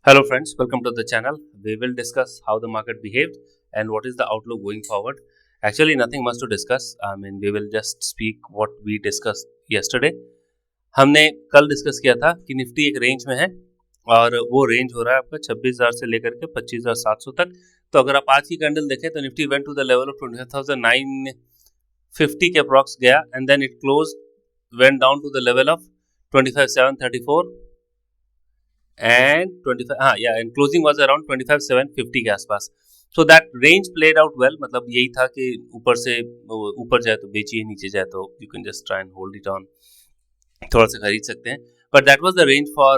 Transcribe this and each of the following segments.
Hello friends, welcome to the channel. We will discuss how the market behaved and what is the outlook going forward. Actually nothing much to discuss. We will just speak what we discussed yesterday. हमने कल discuss किया था कि Nifty एक range में है और वो रेंज हो रहा है आपका 26,000 से लेकर के 25,700 तक. तो अगर आप आज की कैंडल देखें तो Nifty went to the level of 25,950 के अप्रॉक्स गया and then it close went down to the level of 25,734 and and closing was around 25,750 के आसपास. So that range played out well. मतलब यही था कि ऊपर से ऊपर जाए तो बेचिए, नीचे जाए तो you can just try and hold it on, थोड़ा सा खरीद सकते हैं. But that was the range for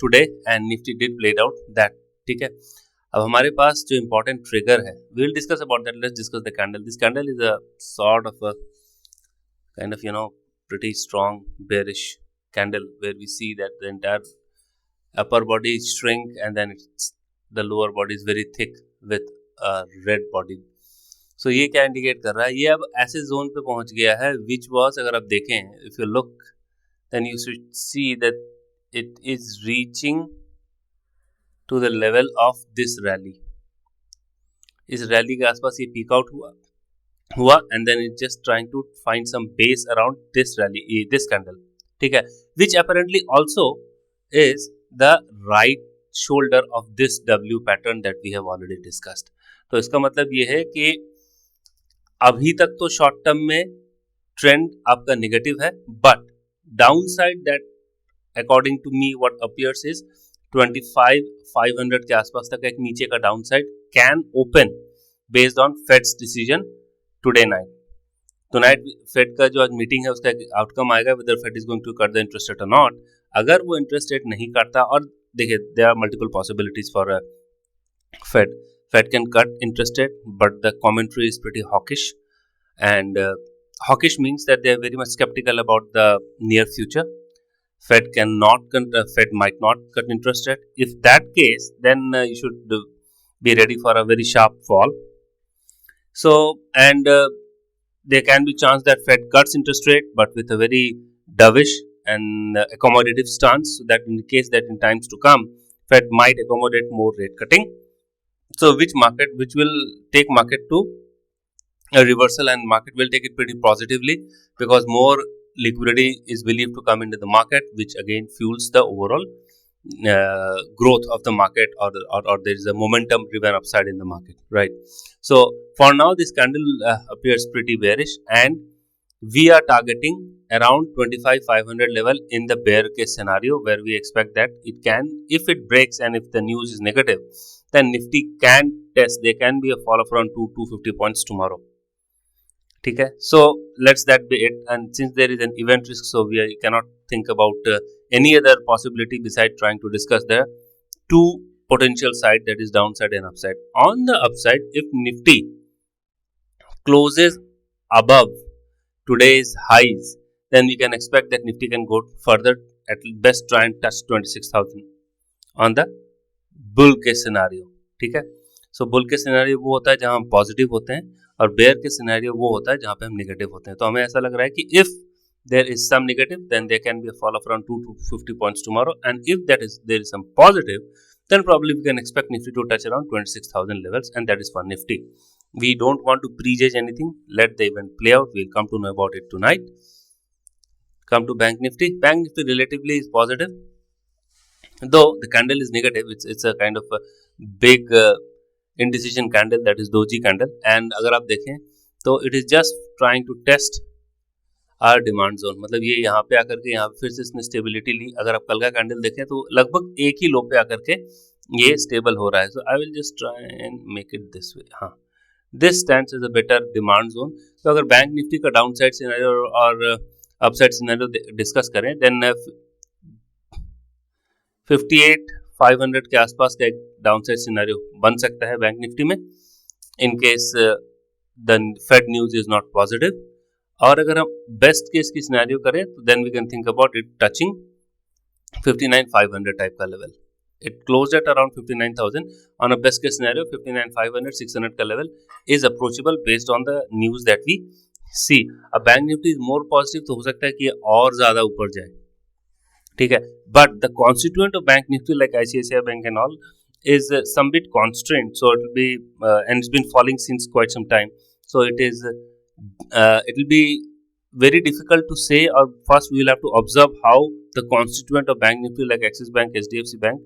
today and Nifty did played out that. ठीक है, अब हमारे पास जो important trigger है, we will discuss about that. Let's discuss the candle. This candle is a sort of a kind of pretty strong bearish candle where we see that the entire upper body shrink and then the lower body is very thick with a red body. So ये क्या indicate कर रहा है? ये अब ऐसे zone पे पहुंच गया है which was, अगर आप देखें, if you look then you should see that it is reaching to the level of this rally. इस रैली के आसपास ये पीक आउट हुआ and then it just trying to find some base around this rally, this candle. ठीक है, which apparently also is the right shoulder of this W pattern that we have already discussed. तो इसका मतलब ये है कि अभी तक तो शॉर्ट टर्म में ट्रेंड आपका नेगेटिव है, but downside that according to me what appears is 25,500 के आसपास तक एक नीचे का downside can open based on Fed's decision today night. तो नाइट फेड का जो आज मीटिंग है उसका एक आउटकम आएगा whether Fed is going to cut the interest rate और नॉट. अगर वो इंटरेस्ट रेट नहीं करता, और देखिए there are multiple possibilities for Fed can cut interest rate but the commentary is pretty hawkish and hawkish means that they are very much skeptical about the near future. Fed might not cut interest rate. If that case, then you should be ready for a very sharp fall. So and there can be chance that Fed cuts interest rate but with a very dovish and accommodative stance, so that in the case that in times to come Fed might accommodate more rate cutting, so which will take market to a reversal, and market will take it pretty positively because more liquidity is believed to come into the market, which again fuels the overall growth of the market, or there is a momentum driven upside in the market, right? So for now this candle appears pretty bearish and we are targeting around 25,500 level in the bear case scenario, where we expect that it can, if it breaks and if the news is negative, then Nifty can test, there can be a fall of around 250 points tomorrow. ठीक है, so let's that be it. And since there is an event risk, so we cannot think about any other possibility besides trying to discuss the two potential side, that is downside and upside. On the upside, if Nifty closes above today's highs, then we can expect that Nifty can go further, at best try and touch 26,000 on the bull case scenario. ठीक है, so bull case scenario वो होता है जहां हम positive होते हैं और बेयर के सिनेरियो वो होता है जहां पे हम नेगेटिव होते हैं. तो हमें ऐसा लग रहा है कि if there is some negative then there can be a fall of around 250 points tomorrow, and if that is there is some positive then probably we can expect Nifty to touch around 26,000 levels, and that is for Nifty. We don't want to prejudge anything, let the event play out. We'll come to know about it tonight. Come to Bank Nifty. Bank Nifty relatively is positive, though the candle is negative. It's a kind of a big indecision candle, that is doji candle, and अगर आप देखें तो it is just trying to test our demand zone. मतलब ये यहाँ पे आकर के यहाँ फिर से इसने स्टेबिलिटी ली. अगर आप कल का कैंडल देखें तो लगभग एक ही लो पे आकर के ये स्टेबल हो रहा है. So I will just try and make it this way. हाँ, this stands as a better demand zone. तो अगर बैंक निफ्टी का डाउन साइड सिनेरियो और अपसाइड सिनेरियो डिस्कस करें, देन 58,500 के आसपास का एक डाउन साइड सिनेरियो बन सकता है बैंक निफ्टी में, in case the Fed news is not positive. और अगर हम बेस्ट केस की सिनेरियो करें तो then we can think about it touching 59,500 type का level. It closed at around 59,000. On a best case scenario 59,500 600 का level is approachable based on the news that we see. अब bank Nifty is more positive, तो हो सकता है कि ये और ज्यादा ऊपर जाए. ठीक है. But the constituent of bank Nifty like ICICI bank and all is some bit constrained, so it will be and it's been falling since quite some time, so it will be very difficult to say, or first we will have to observe how the constituent of bank nifty like Axis Bank, HDFC Bank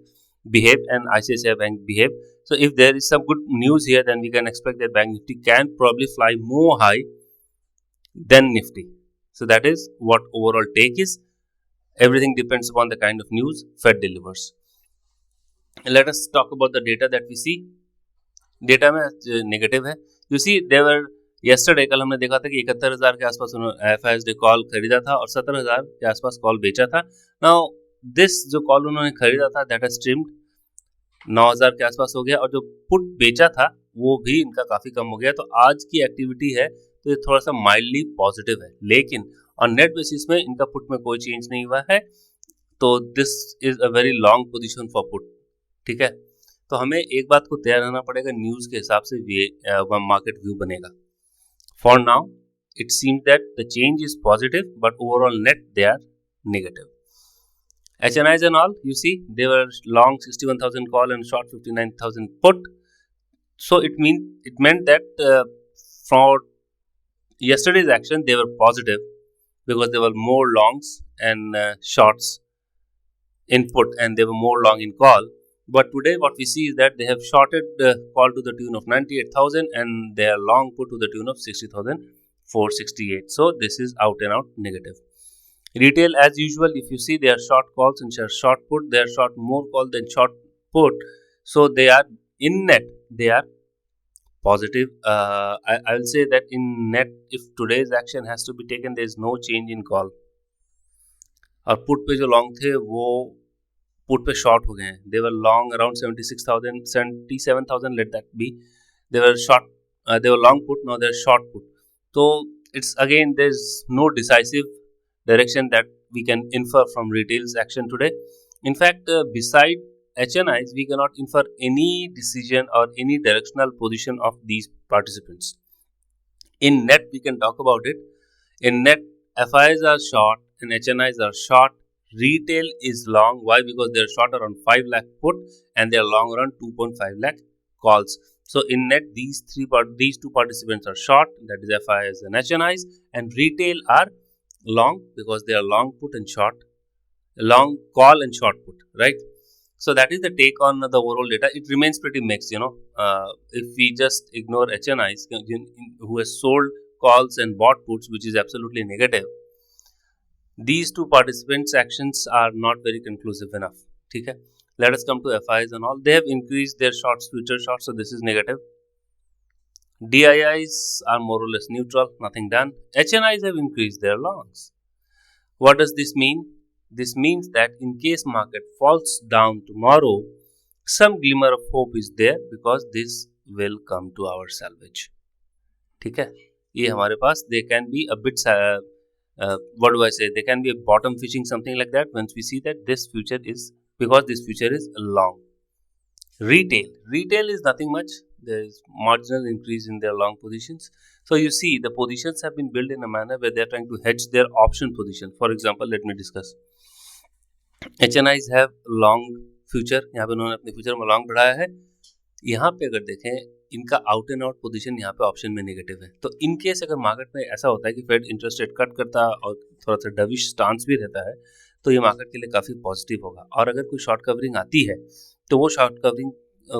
behave and ICICI Bank behave. So if there is some good news here, then we can expect that bank nifty can probably fly more high than nifty. So that is what overall take is. Everything depends upon the kind of news Fed delivers. Let us talk about the data that we see. Data में negative है. You see they were yesterday, कल हमने देखा था कि 71,000 के आसपास उन्होंने FISD कॉल खरीदा था और 17,000 के आसपास कॉल बेचा था. नाउ दिस जो कॉल उन्होंने खरीदा था दैट हैज ट्रिम्ड 9,000 के आसपास हो गया, और जो पुट बेचा था वो भी इनका काफ़ी कम हो गया. तो आज की एक्टिविटी है तो ये थोड़ा सा माइल्डली पॉजिटिव है, लेकिन ऑन नेट बेसिस में इनका पुट में कोई चेंज नहीं हुआ है. तो this is a very long position for put. ठीक है, तो हमें एक बात को तैयार रहना पड़ेगा, न्यूज़ के हिसाब से मार्केट व्यू बनेगा. For now it seems that the change is positive but overall net they are negative. HNIs and all, you see, they were long 61,000 call and short 59,000 put. So it meant that for yesterday's action they were positive because there were more longs and shorts in put, and they were more long in call. But today what we see is that they have shorted call to the tune of 98,000 and they are long put to the tune of 60,468. So this is out and out negative. Retail as usual, if you see, they are short calls and short put. They are short more call than short put. So they are in net, they are positive. I will say that in net, if today's action has to be taken, there is no change in call. और put पे जो long थे वो put पे short हो गए हैं. They were long around 76,000 77,000, let that be. They were short, they were long put, now they are short put. तो it's again there is no decisive direction that we can infer from retail's action today. In fact, beside HNIs, we cannot infer any decision or any directional position of these participants. In net, we can talk about it. In net, FIs are short and HNIs are short. Retail is long. Why? Because they are short around 5 lakh put and they are long around 2.5 lakh calls. So in net, these two participants are short, that is FIs and HNIs, and retail are long because they are long put and short, long call and short put, right? So that is the take on the overall data. It remains pretty mixed, if we just ignore HNIs who has sold calls and bought puts, which is absolutely negative. These two participants actions are not very conclusive enough. ठीक है, let us come to FIs and all. They have increased their shorts, future shorts, so this is negative. DIIs are more or less neutral, nothing done. HNIs have increased their longs. What does this mean? This means that in case market falls down tomorrow, some glimmer of hope is there because this will come to our salvage. ठीक है, ये हमारे पास they can be a bit what do I say? They can be a bottom fishing, something like that. Once we see that this future is, because this future is long. Retail is nothing much. There is marginal increase in their long positions. So you see, the positions have been built in a manner where they are trying to hedge their option position. For example, let me discuss. HNIs have long future. यहाँ पे उन्होंने अपने future में long बढ़ाया है. यहाँ पे अगर देखें, इनका आउट एंड आउट पोजीशन यहाँ पे ऑप्शन में नेगेटिव है. तो इन केस अगर मार्केट में ऐसा होता है कि फेड इंटरेस्ट रेट कट करता और थोड़ा सा डविश स्टांस भी रहता है, तो ये मार्केट के लिए काफ़ी पॉजिटिव होगा. और अगर कोई शॉर्ट कवरिंग आती है तो वो शॉर्ट कवरिंग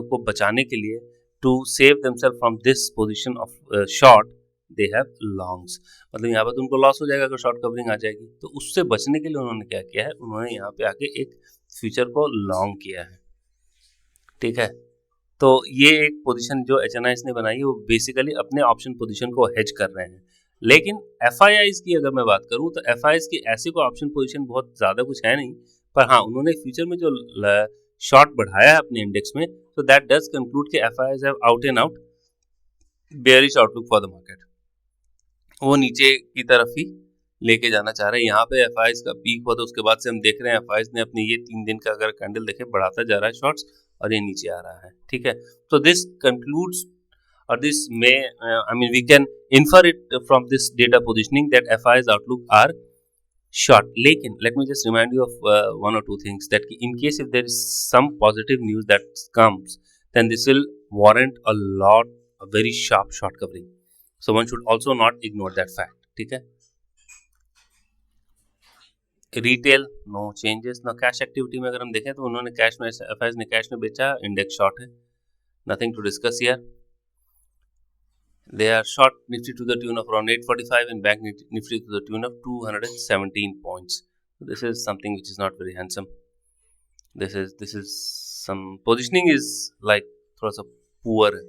को बचाने के लिए, to save themselves from this position of short, they have longs. मतलब यहाँ पर तो उनको लॉस हो जाएगा अगर शॉर्ट कवरिंग आ जाएगी. तो उससे बचने के लिए उन्होंने क्या किया है, उन्होंने यहाँ पे आके एक फ्यूचर को लॉन्ग किया है. ठीक है, तो ये एक पोजीशन जो HNIs ने बनाई है वो बेसिकली अपने ऑप्शन पोजीशन को हेज कर रहे हैं. लेकिन FIIs की अगर मैं बात करूँ तो FIIs की ऐसी कोई ऑप्शन पोजीशन बहुत ज़्यादा कुछ है नहीं, पर हाँ उन्होंने फ्यूचर में जो शॉर्ट बढ़ाया है अपने इंडेक्स में, so that does conclude कि FIIs have out and out bearish outlook for the market. वो नीचे की तरफ ही लेके जाना चाह रहे हैं. यहाँ पे FIIs का पीक हुआ तो उसके बाद से हम देख रहे हैं FIIs ने अपने ये 3 दिन का अगर कैंडल देखे बढ़ाता जा रहा है शॉर्ट्स, और ये नीचे आ रहा है. ठीक है, तो this concludes, or this may we can infer it from this data positioning that FIIs outlook are short. लेकिन let me just remind you of one or two things that in case if there is some positive news that comes, then this will warrant a very sharp short covering. So one should also not ignore that fact. ठीक है. Retail no changes. ना cash activity में अगर हम देखें तो उन्होंने cash में, एफआईज ने कैश में बेचा, इंडेक्स शॉर्ट है. Nothing to discuss here. They are short Nifty to the tune of around 845 and Bank Nifty to the tune of 217 points. This is something which is not very handsome. This is some positioning is like थोड़ा सा poor है,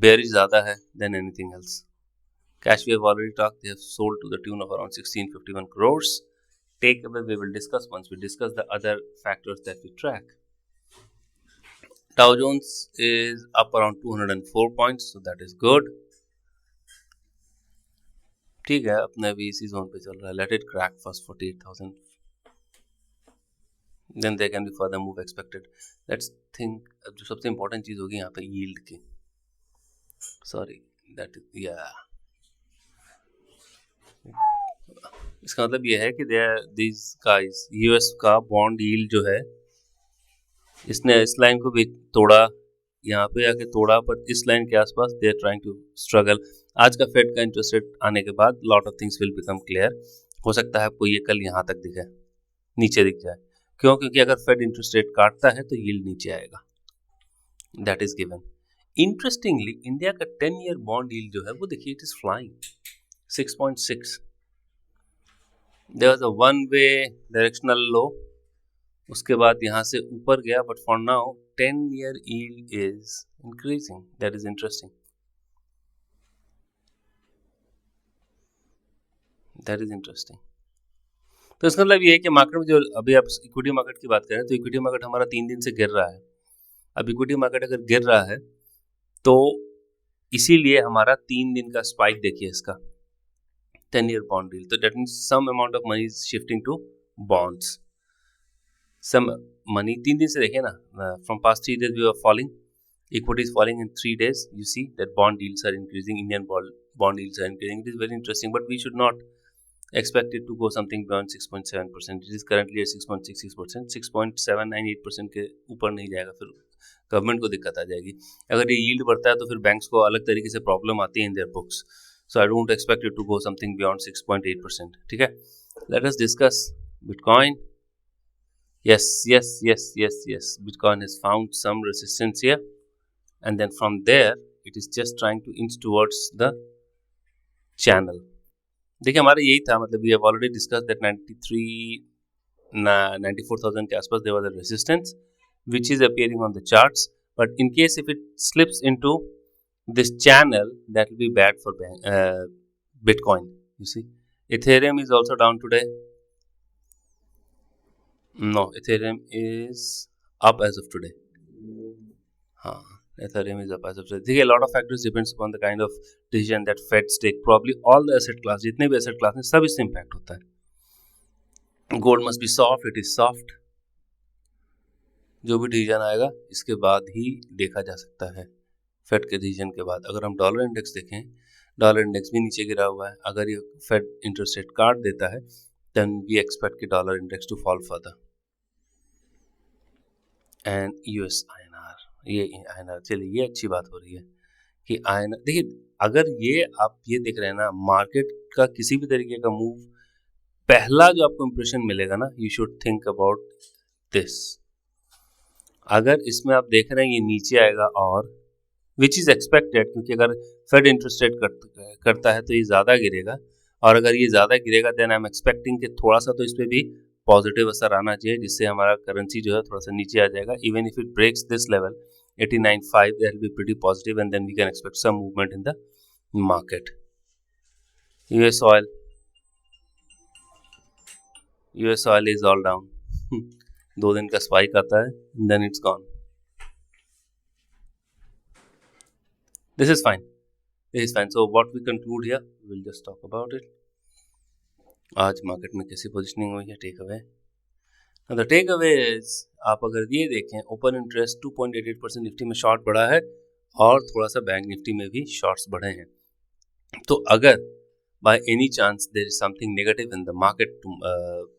bearish ज़्यादा है than anything else. Cash we have already talked. They have sold to the tune of around 1651 crores. Takeaway we will discuss once we discuss the other factors that we track. Dow Jones is up around 204 points, so that is good. ठीक है, अपने अभी इसी zone पे चल रहा है. Let it crack first 48,000. Then there can be further move expected. Let's think. जो सबसे important चीज होगी यहाँ पे yield की. Sorry, that is yeah. इसका मतलब ये है कि these guys, US का bond yield जो है, इसने इस लाइन को भी तोड़ा, यहाँ पे आके तोड़ा, पर इस लाइन के आसपास they are trying to struggle. आज का फेड का इंटरेस्ट रेट आने के बाद lot of things will become clear. हो सकता है आपको ये कल यहाँ तक दिखे, नीचे दिख जाए. क्यों? क्योंकि अगर फेड इंटरेस्ट रेट काटता है तो यील्ड नीचे आएगा. That is given. Interestingly India का 10 ईयर बॉन्ड यील्ड जो है वो देखिए, it is flying 6.6. There was a one way directional low, उसके बाद यहाँ से ऊपर गया, but for now 10 year yield is increasing. That is interesting. That is interesting. तो इसका मतलब ये है कि मार्केट में जो अभी आप इक्विटी मार्केट की बात करें तो इक्विटी मार्केट हमारा 3 दिन से गिर रहा है. अब इक्विटी मार्केट अगर गिर रहा है तो इसीलिए हमारा 3 दिन का स्पाइक देखिए इसका 10 year bond yield. तो that means some amount of money is shifting to bonds. Some money 3 दिन से देखिए ना, from past 3 days we were falling, equity is falling in 3 days. You see that bond yields are increasing, Indian bond yields are increasing. It is very interesting, but we should not expect it to go something beyond 6.7%. It is currently at 6.66%. 6.798% के ऊपर नहीं जाएगा, फिर government को दिक्कत आ जाएगी. अगर ये yield बढ़ता है तो फिर बैंक्स को अलग तरीके से प्रॉब्लम आती है in their books. So I don't expect it to go something beyond 6.8%. ठीक है. Let us discuss Bitcoin. Yes. Bitcoin has found some resistance here, and then from there it is just trying to inch towards the channel. देखिए हमारा यही था, मतलब we have already discussed that 94,000 के आसपास there was a resistance which is appearing on the charts, but in case if it slips into this channel, that will be bad for Bitcoin. You see, Ethereum is also down today. No, Ethereum is up as of today. Ethereum is up as of today. देखिए, a lot of factors depends upon the kind of decision that Feds take. Probably all the asset class, जितने भी asset class हैं, सब इससे impact होता है. Gold must be soft, it is soft. जो भी डिसीजन आएगा इसके बाद ही देखा जा सकता है. फेड के डिसीजन के बाद अगर हम डॉलर इंडेक्स देखें, डॉलर इंडेक्स भी नीचे गिरा हुआ है. अगर ये फेड इंटरेस्ट रेट काट देता है, then we expect the dollar index to fall further. And US INR, ये INR, चलिए ये अच्छी बात हो रही है कि INR देखिए, अगर ये आप ये देख रहे हैं ना, मार्केट का किसी भी तरीके का मूव, पहला जो आपको इंप्रेशन मिलेगा ना, you should think about this. अगर इसमें आप देख रहे हैं ये नीचे आएगा, और विच इज़ एक्सपेक्टेड, क्योंकि अगर फेड इंटरेस्ट रेट करता है तो ये ज़्यादा गिरेगा, और अगर ये ज़्यादा गिरेगा देन आई एम एक्सपेक्टिंग कि थोड़ा सा तो इस पर भी पॉजिटिव असर आना चाहिए, जिससे हमारा करेंसी जो है थोड़ा सा नीचे आ जाएगा. Even if it breaks this level 89.5, that will be pretty positive, and then we can expect some movement in the market. US oil is all down. 2 दिन का स्पाइक आता है, then it's gone. This is fine. So what we conclude here, we'll just talk about it. आज market में कैसी positioning हुई है, take away. The take away is, आप अगर ये देखें, ओपन इंटरेस्ट 2.88% निफ्टी में शॉर्ट बढ़ा है, और थोड़ा सा बैंक निफ्टी में भी शॉर्ट्स बढ़े हैं. तो अगर by any chance there is something negative in the market,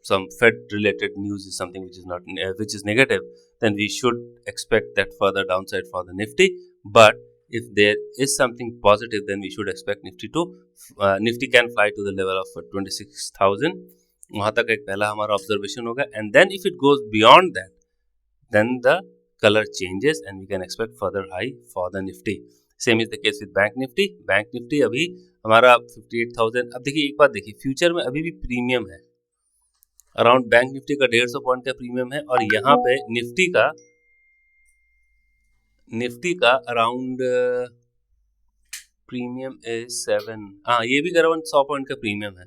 some Fed related news is something which is not which is negative, then we should expect that further downside for the Nifty. But if there is something positive, then we should expect Nifty can fly to the level of 26,000. वहाँ तक एक पहला हमारा observation होगा, and then if it goes beyond that, then the color changes and we can expect further high for the Nifty. Same is the case with Bank Nifty. Bank Nifty अभी हमारा 58,000. अब देखिए एक बात देखिए, फ्यूचर में अभी भी प्रीमियम है, अराउंड बैंक निफ्टी का 150 पॉइंट का प्रीमियम है, और यहाँ पे निफ्टी का अराउंड प्रीमियम इज 7, हाँ ये भी अराउंड 100 पॉइंट का प्रीमियम है.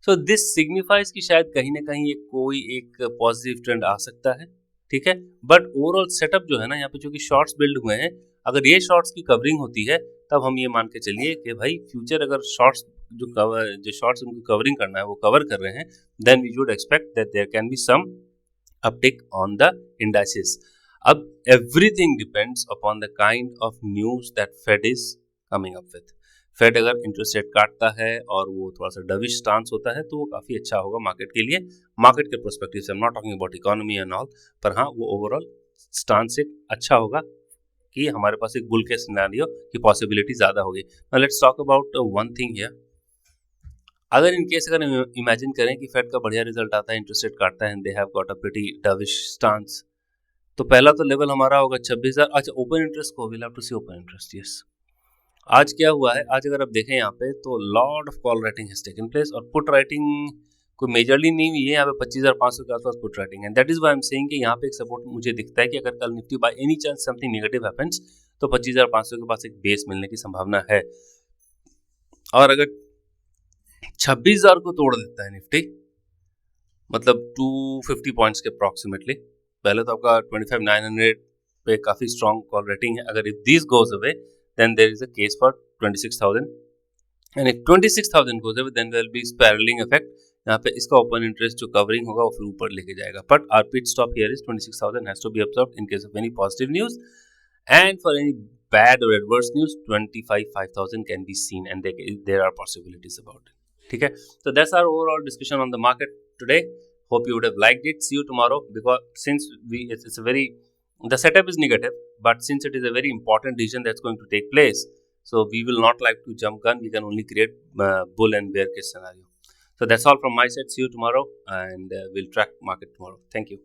सो दिस सिग्निफाइज कि शायद कहीं ना कहीं कोई एक पॉजिटिव ट्रेंड आ सकता है, ठीक है. बट ओवरऑल सेटअप जो है ना यहाँ पे, जो कि शॉर्ट्स बिल्ड हुए हैं, अगर ये शॉर्ट्स की कवरिंग होती है तब हम ये मान के चलिए कि भाई फ्यूचर अगर शॉर्ट्स जो शॉर्ट्स उनको कवरिंग करना है वो कवर कर रहे हैं, then we should expect that there can be some uptick on the indices. अब everything depends upon the kind of news that Fed is coming up with. Fed अगर इंटरेस्ट रेट काटता है और वो थोड़ा सा डविश स्टांस होता है तो वो काफ़ी अच्छा होगा मार्केट के लिए, मार्केट के पर्सपेक्टिव से. I am not talking about economy and all, पर हाँ वो ओवरऑल स्टांस एक अच्छा होगा कि हमारे पास एक बुल के सिनेरियो की पॉसिबिलिटी ज़्यादा होगी. Now let's talk about one thing here. अगर इन केस अगर इमेजिन करें कि फेड का बढ़िया रिजल्ट आता है, इंटरेस्ट रेट काटता है and they have got a pretty dovish stance, तो पहला तो लेवल हमारा होगा 26,000. अच्छा, ओपन इंटरेस्ट को will have to see open interest. Yes, आज क्या हुआ है, आज अगर आप देखें यहाँ पे तो lot of call writing has taken place, और पुट राइटिंग कोई मेजरली नहीं हुई है. यहाँ पे 25,500 के आसपास पुट राइटिंग है. That is why I am saying कि यहाँ पे एक सपोर्ट मुझे दिखता है कि अगर कल Nifty by any chance something negative happens तो 25,500 के पास एक बेस मिलने की संभावना है. और अगर 26,000 को तोड़ देता है निफ्टी, मतलब 250 पॉइंट्स के अप्रॉक्सीमेटली, पहले तो आपका 25,900 पे काफ़ी स्ट्रॉन्ग कॉल रेटिंग है. अगर if this goes away then there is a case for 26,000, and if 26,000 goes away then there will be spiraling effect. यहाँ पे इसका ओपन इंटरेस्ट जो कवरिंग होगा वो फिर ऊपर लेके जाएगा. But our pit stop here is 26,000 has to be observed in case of any positive news, and for any bad और adverse news 25,000 can be seen, and there are possibilities about it. ठीक है, so that's our overall discussion on the market today. Hope you would have liked it. See you tomorrow, because since the setup is negative, but since it is a very important decision that's going to take place, so we will not like to jump gun. We can only create bull and bear case scenario. So that's all from my side. See you tomorrow, and we'll track market tomorrow. Thank you.